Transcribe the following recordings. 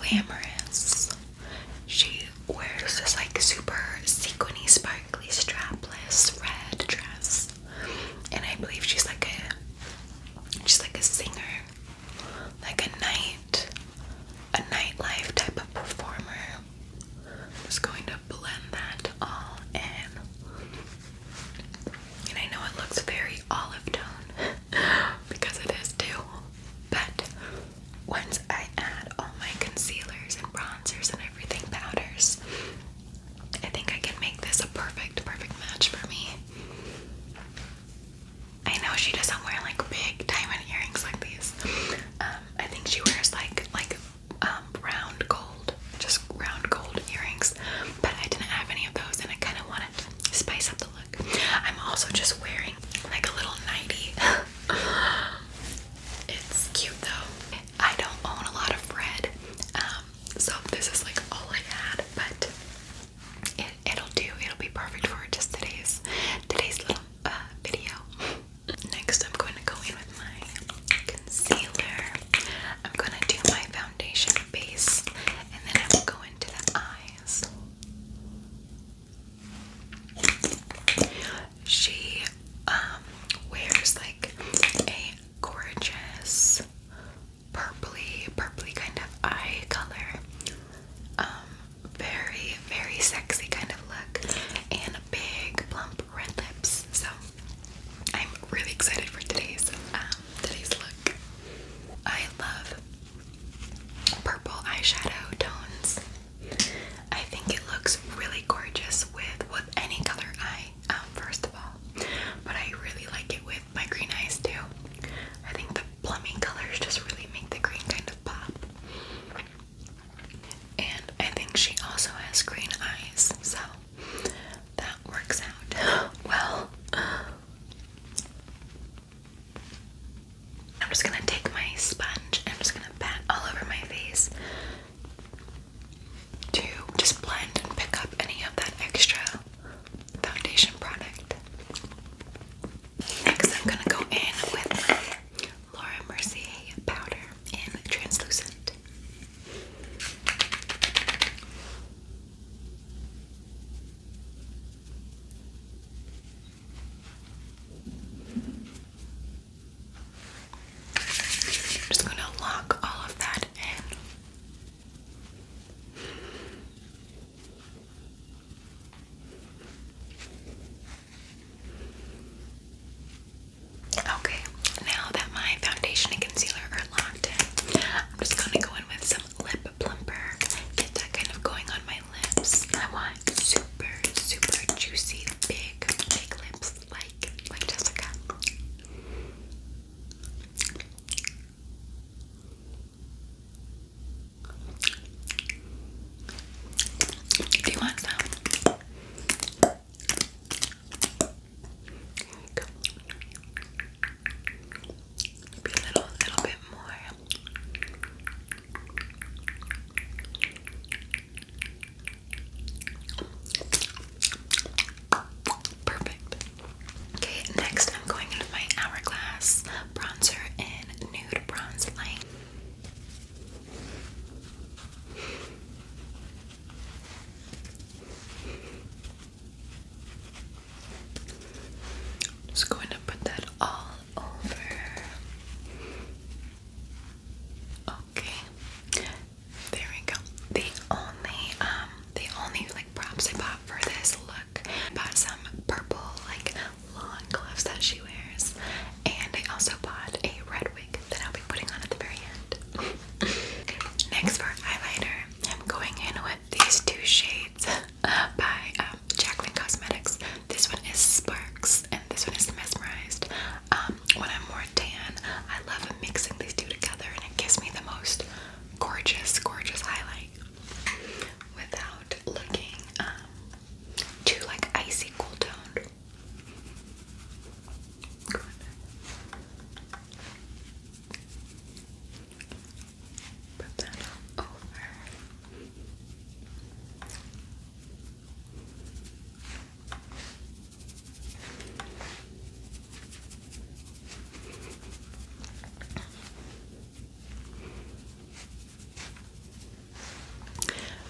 glamorous. She wears this like super sequiny, sparkly, strapless red dress, and I believe she's like a singer, like a nightlife type of performer. I'm just going to blend that all in, and I know it looks very olive tone because it is too, but once I add all my concealers and bronzers and everything, powders, I think I can make this a perfect match for me. I know she doesn't wear like big diamond earrings like these. I think she wears like round gold, just round gold earrings, but I didn't have any of those and I kind of wanted to spice up the look. I'm also just wearing like a little nightie. It's cute though. I don't own a lot of red, so this is like all I had, but it'll do. It'll be perfect for just today's little video. Next, I'm going to go in with my concealer. I'm going to do my foundation base, and then I will go into the eyes. She wears like a gorgeous purpley kind of eye color. Very sexy kind of look, and big plump red lips. So I'm really excited for today's look. I love purple eyeshadow tones. I think it looks really gorgeous with any color eye, first of all, but I really like it with my green eyes too. I think the plummy colors just really make the green kind of pop. And I think she also has green eyes, so that works out well. I'm just gonna take my sponge and I'm just gonna pat all over my face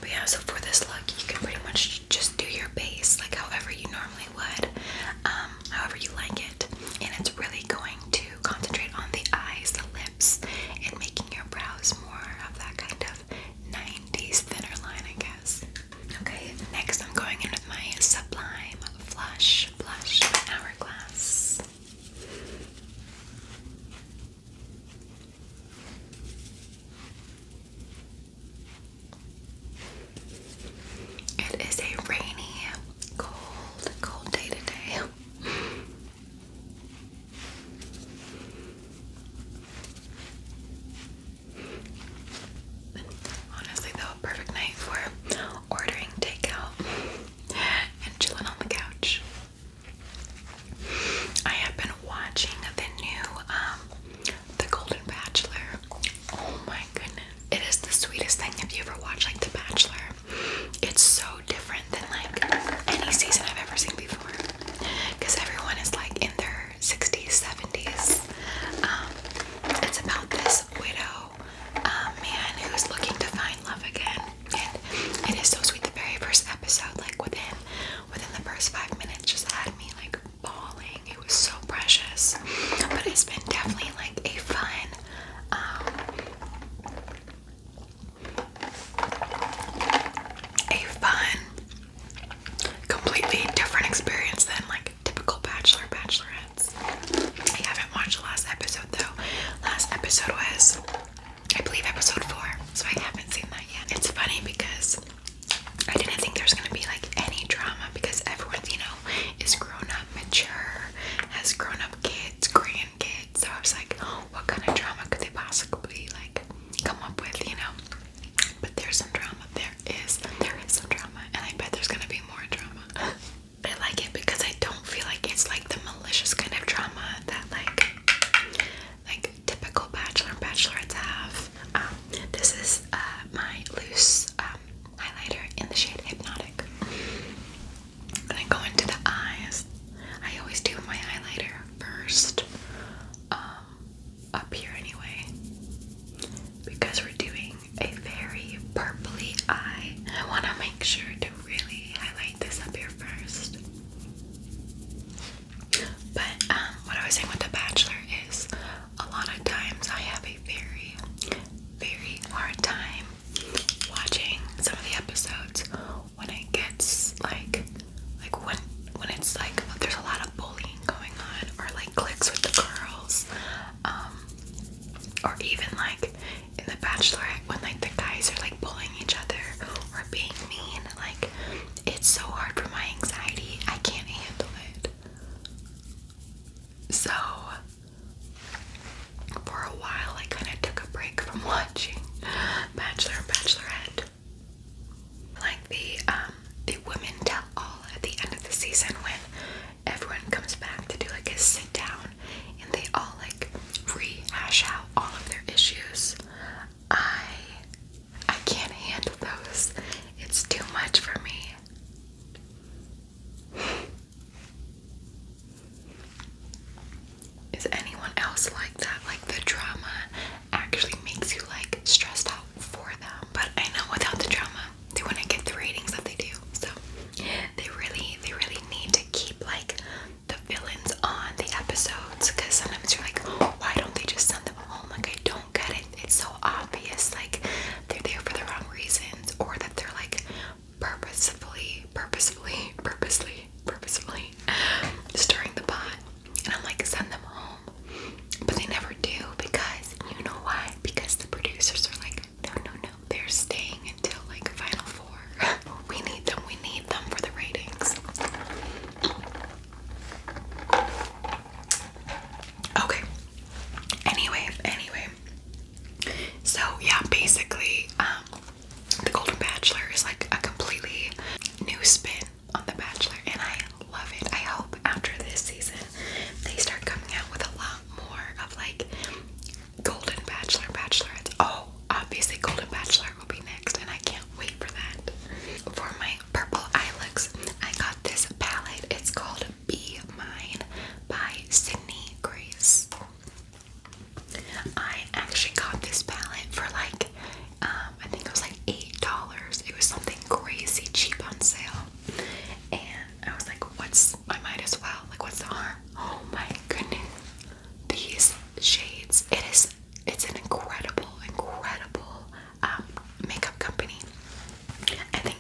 But yeah, so for this look, you can pretty much just do your base like however you normally would, however you like it. And it's really going to concentrate on the eyes, the lips, and making your brows more of that kind of 90s thinner line, I guess. Okay, next I'm going in with my Sublime Flush blush Hourglass. It is a rainy, cold day today. Honestly though, a perfect night for ordering takeout and chilling on the couch. I have been watching the new The Golden Bachelor. Oh my goodness. It is the sweetest thing. If you ever watch like The Bachelor, it's so different than like any season I've ever seen before. Because everyone is like in their 60s, 70s. It's about this widow man who's looking to find love again. And it is so sweet. The very first episode, like within the first 5 minutes, just had me like bawling. It was so precious. But it's been definitely like a fun completely different experience than like typical bachelorettes. I haven't watched the last episode though. Last episode was, I believe, episode 4, so I haven't seen that yet. It's funny because I didn't think there's gonna be like any drama because everyone, you know, is grown up, mature, has grown up kids, grandkids. So I was like, oh, what kind of drama could they possibly like come up with, you know? But there's some drama. There is some drama, and I bet there's gonna be more drama. I like it because I don't feel like it's like the malicious kind of drama that like typical bachelor and bachelorettes have. This is my loose highlighter in the shade Hypnotic. And I go into the eyes. I always do my highlighter first, up here anyway, because we're doing a very purpley eye. I want to make sure to really highlight this up here first. But what I was saying with The Bachelor is a lot of times I have a very, very hard time watching some of the episodes when it gets like when it's like there's a lot of bullying going on, or like cliques with the girls, or even like in The Bachelorette when like the guys are like bullying each other or being mean. Like, it's so hard for my anxiety. I can't handle it. So for a while I kind of took a break from watching Bachelor and Bachelorette. Like the women tell all at the end of the season when everyone comes back to do like a sit down and they all like rehash out all of their issues. I can't handle those. It's too much for me. Is anyone else like that? Like the drama actually makes you like stressed out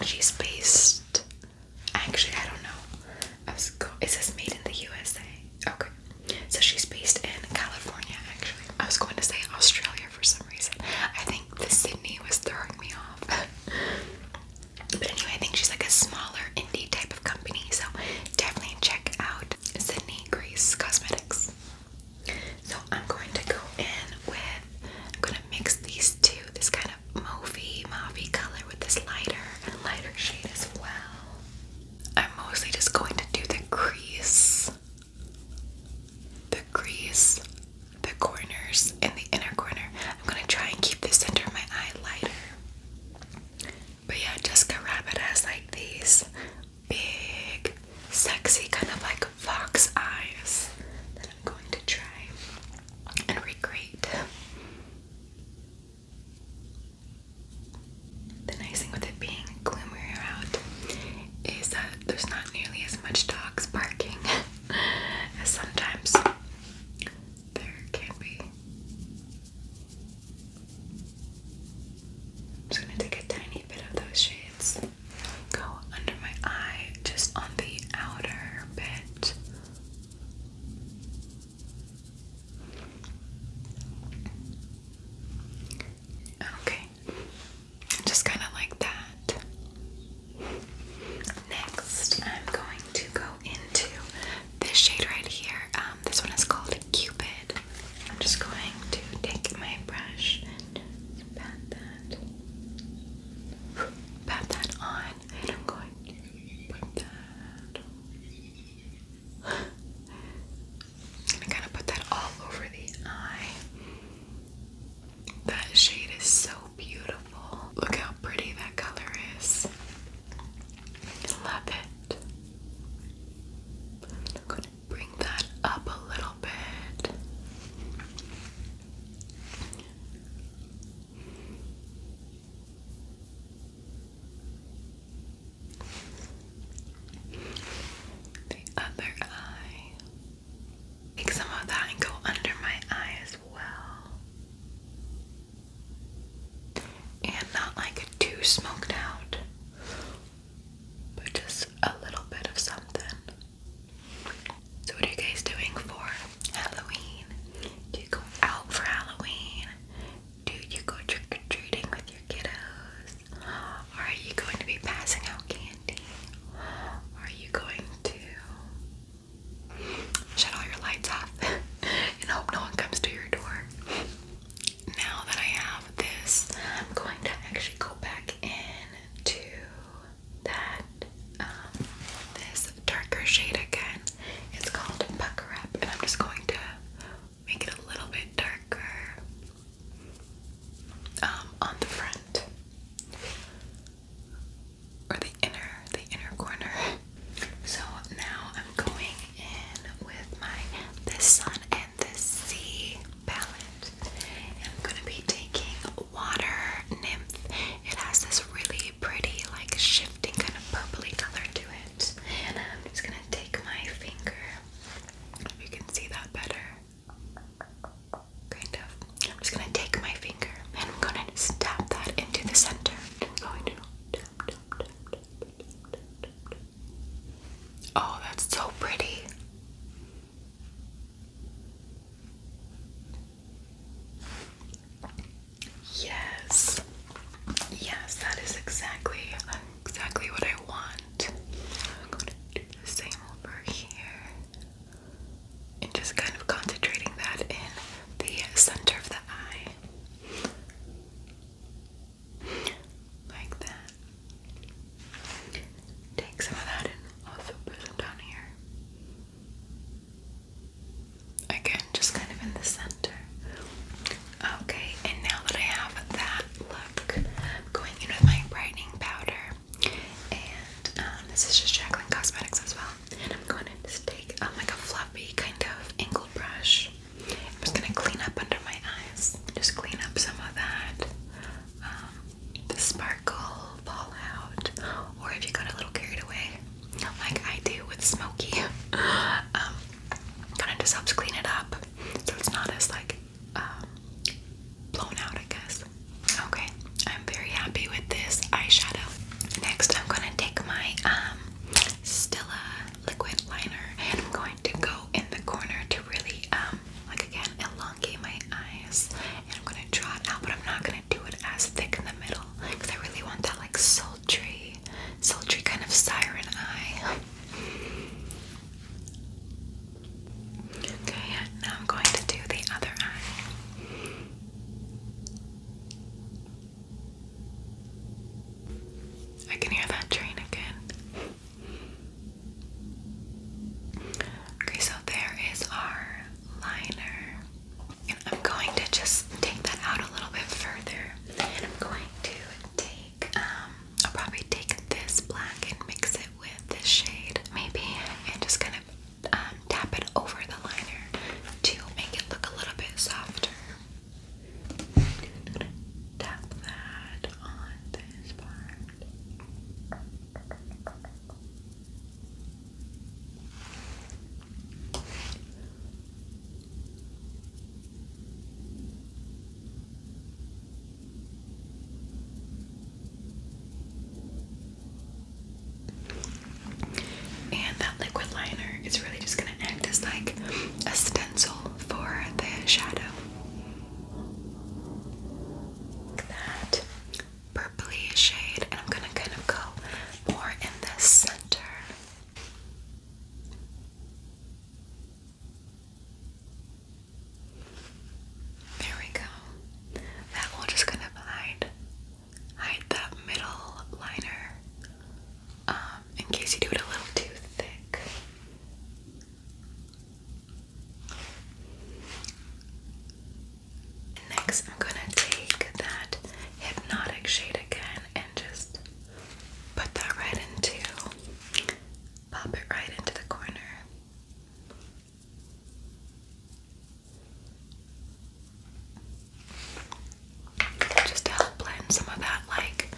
she's based, actually, I don't know. Is this made in the USA? Okay. So she's based in California, actually. I was going to say Australia for some reason. I think the Sydney was throwing me off. But anyway, I think she's like a smaller indie type of company, so definitely check out Sydney Grace Cosmetics. So I'm going to go in with, I'm going to mix these two, this kind of mauvey color with this lighter shade as well. I'm mostly just going to do the crease, the corners, and the inner corner. I'm going to try and keep the center of my eye lighter. But yeah, Jessica Rabbit has like these big, sexy, kind of like fox eyes that I'm going to try and recreate. The nice thing with it being gloomier out is that there's not nearly as much dogs barking as sometimes there can be. I'm just going to take a tiny bit of those shades, go under my eye, just on the outer bit. Okay, just kind of like that. Next, I'm going to go into this shade right here. This one is called Cupid. I'm just going to take my brush and pat that on, and I'm going to put that. I'm gonna kind of put that all over the eye. That shade is so beautiful. Look how pretty that color is. I love it. I'm going to bring that up a little bit. The other eye. Take some of that and go under my eye as well. And not like too smoked out, but just a little bit of something. So what are you guys doing for Halloween? Do you go out for Halloween? Do you go trick-or-treating with your kiddos? Or are you going to be passing out candy? Or are you going to shut all your lights off and hope no one comes to your door? Now that I have this, I'm going to actually go back into that, this darker shade again. It's called Pucker Up, and I'm just going to make it a little bit darker on the front, or the inner corner. So now I'm going in with this Sun and this Sea palette, and I'm going to be taking Water Nymph. It has this really pretty, like, shifting kind of purpley color to it, and I'm just going to take my finger, if you can see that better, kind of. I'm just going to take my finger and I'm going to stab that into the center. I'm going to tap. Oh, that's so pretty. Yes, that is exactly what I want. I'm going to do the same over here, and just kind of concentrating that in the center of the eye, like that. Take some of that and also put some down here. Again, just kind of in the center. Okay, and now that I have that look, I'm going in with my brightening powder, and a stencil for the shadow. Look at that purpley shade, and I'm gonna kind of go more in the center. There we go. That will just kind of hide that middle liner, in case you do it a little too thick. Next, I'm gonna take that Hypnotic shade again and just put that right into, pop it right into the corner. Just to help blend some of that like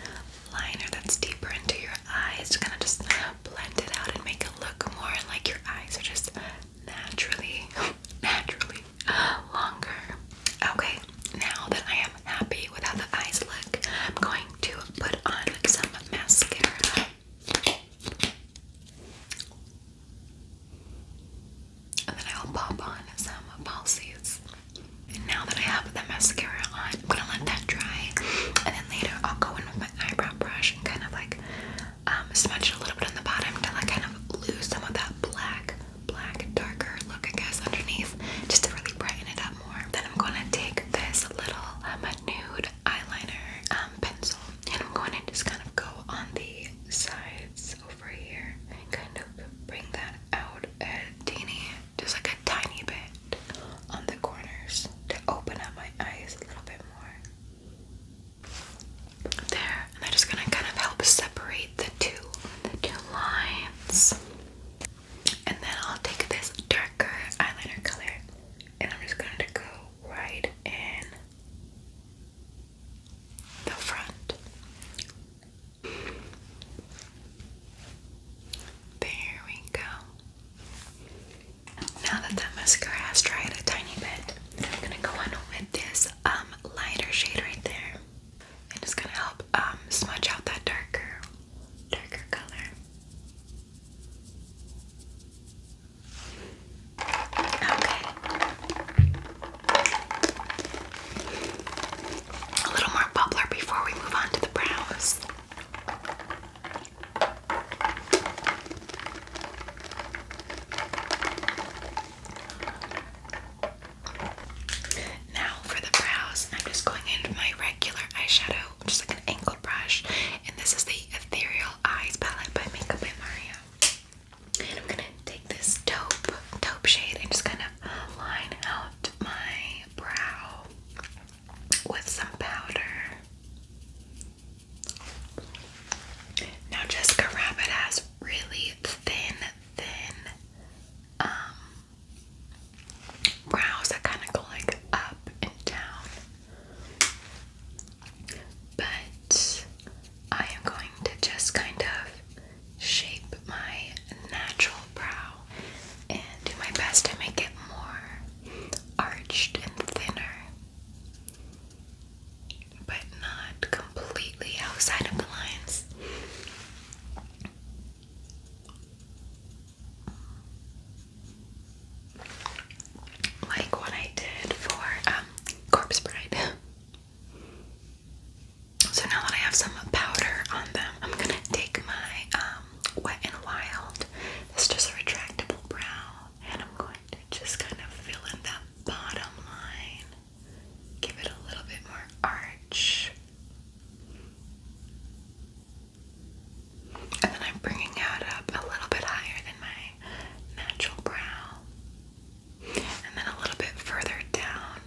liner that's deeper into your eyes, to kind of just blend it out and make it look more like your eyes are just naturally longer. Okay, now that I am happy with how the eyes look, I'm going to put on some mascara. And then I will pop on some falsies. And now that I have the mascara on, I'm gonna let that dry. And then later I'll go in with my eyebrow brush and kind of like smudge it a little bit on the bottom till I kind of lose some of that black, darker look, I guess, underneath, just to really brighten it up more. Then I'm going to take this little nude eyeliner pencil, and I'm going to just kind of go on the sides over here and kind of bring that out just like a tiny bit on the corners to open up my eyes a little bit more. There, and I'm just going to kind of help separate the two lines. And then I'll take this darker eyeliner color, and I'm just going to go right in the front. There we go. Now that mascara has dried a tiny bit, I'm going to go on with this lighter shade right there. And just going to help smudge out that darker color. Okay. A little more bubbler before we move on to the brows. Now for the brows, I'm just going in with my regular eyeshadow, which is like an angled brush. And this is the Ethereal Eyes palette by Makeup by Mario. And I'm gonna take this taupe shade and just kind of line out my brow with some powder. Now Jessica Rabbit has really thin brows that kind of go like up and down. But I am going to just kind of shape my natural brow and do my best to make it more arched and thinner, but not completely outside of the lines. Like what I did for Corpse Bride. So now that I have some powder on them, I'm gonna take my Wet n Wild. It's just a retractable brow, and I'm going to just kind of fill in that bottom line, give it a little bit more arch, and then I'm bringing it up a little bit higher than my natural brow, and then a little bit further down.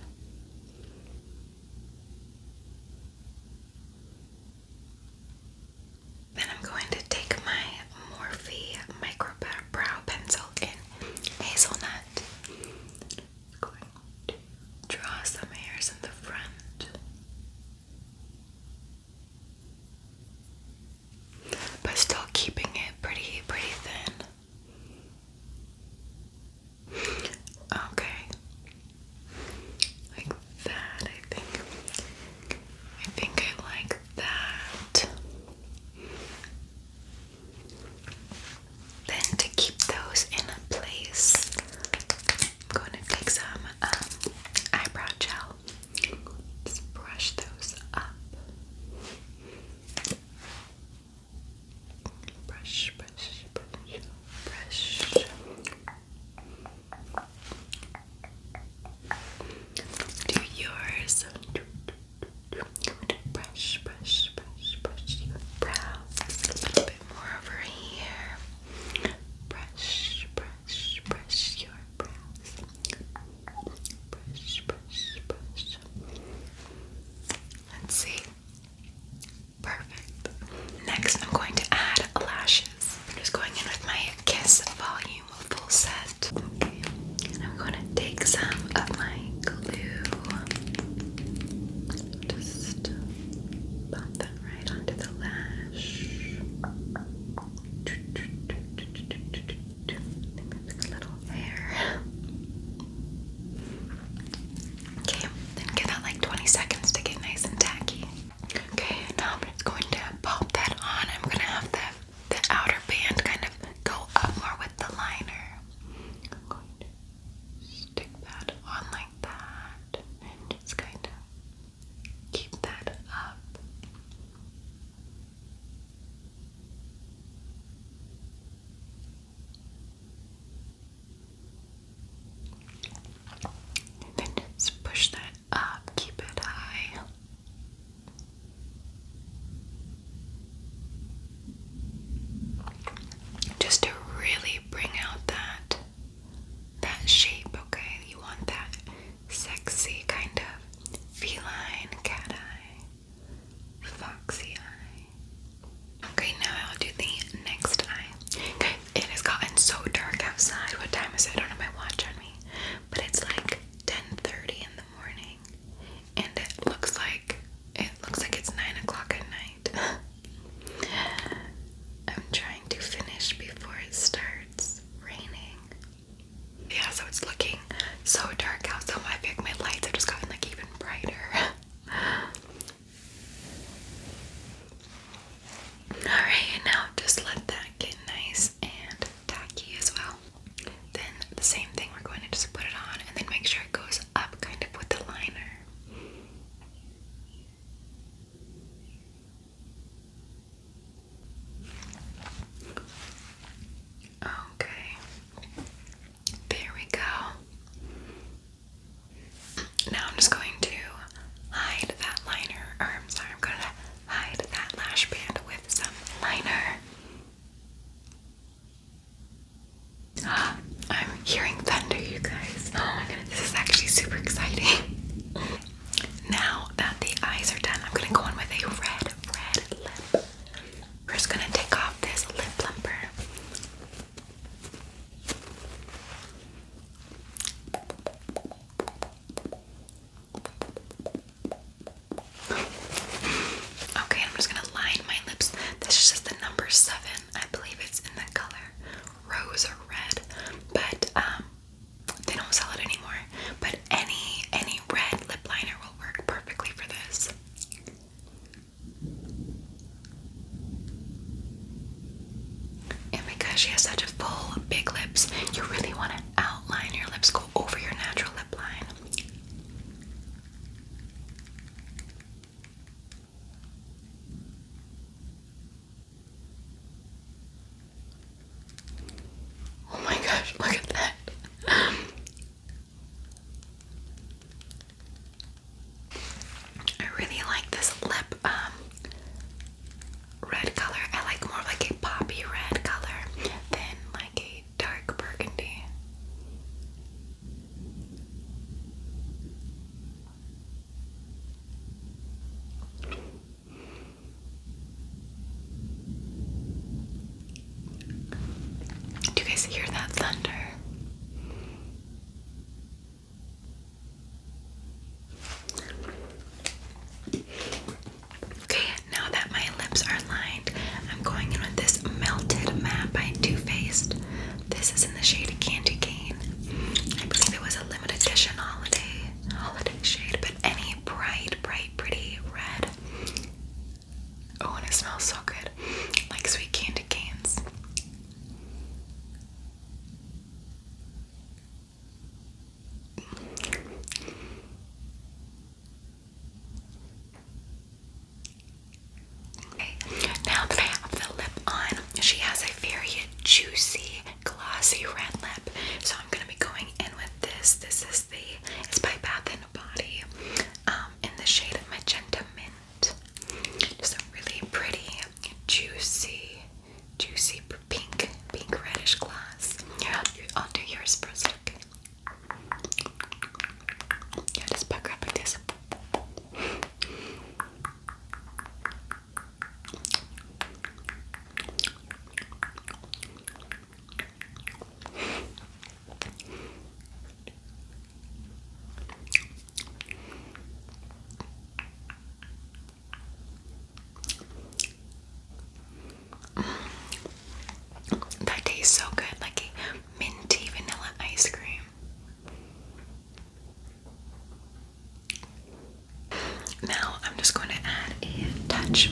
Next, I'm going to add lashes. I'm just going in with my Kiss Volume Full Set. Okay, and I'm going to take some of my glue. Just bump that right onto the lash. Make a little hair. Okay, then give that like 20 seconds to get nice and tacky. Okay, now I'm just going to pop that on. I'm going to have the outer band kind of go up more with the liner. I'm going to stick that on like that and just kind of keep that up. And then just push that up, keep it high. Just to really bring out that shape, okay? You want that sexy kind of feline cat eye, foxy eye. Okay, now I'll do the next eye. Okay, it has gotten so dark outside. What time is it? I don't have my watch on me, but it's like 10:30 in the morning, and it looks like it's 9 o'clock at night. I'm trying to finish before it starts raining. Yeah, so it's looking so dark out, so my lights have just gotten like even brighter. Alright, now just let that get nice and tacky as well. Then the same thing, we're going to just put it on and then make sure it goes up kind of with the liner. Okay, there we go. Now I'm just going to hide that liner, or I'm sorry, I'm going to hide that lash band with some liner. I'm hearing thunder, you guys. Oh my goodness, this is actually super exciting. Now that the eyes are done, I'm going to go in with a red lip. We're just going to take off this lip plumper. Okay, I'm just going to line my lips. This is just the number 7. I believe it's in the color rose or red, but they don't sell it anymore. But any red lip liner will work perfectly for this. And because she has such a full, big lips, you really want to outline your lips, go over your natural lip line. Oh my gosh, look at that. I really like this lip red color. I like more like a poppy red color than like a dark burgundy. Do you guys hear that thunder? Okay, now that my lips are lined, I'm going in with this Melted Matte by Too Faced. This is in the shade Candy Cane. I believe it was a limited edition holiday shade, but any bright, pretty red. Oh, and it smells so good, like sweet candy canes.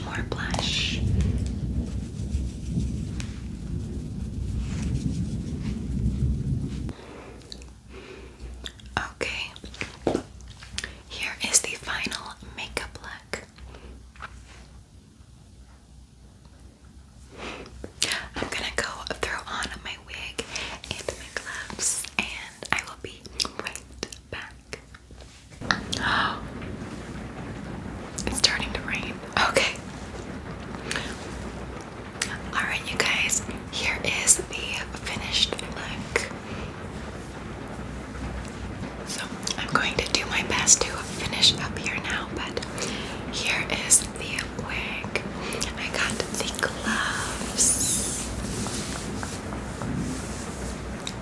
more blush. Okay, here is the final makeup look. I'm gonna go throw on my wig and my gloves, and I will be right back. It's starting to rain. Okay. Alright, you guys, here is the finished look. So, I'm going to do my best to finish up here now, but here is the wig. I got the gloves.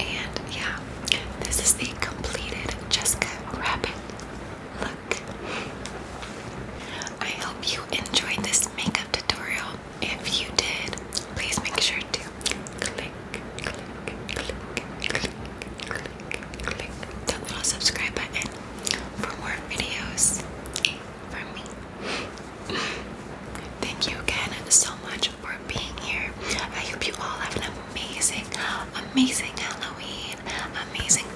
And yeah, this is the completed Jessica Rabbit look. I hope you enjoyed this makeup tutorial. If you did, please make sure to click the little subscribe button for more videos from me. Thank you again so much for being here. I hope you all have an amazing Halloween, amazing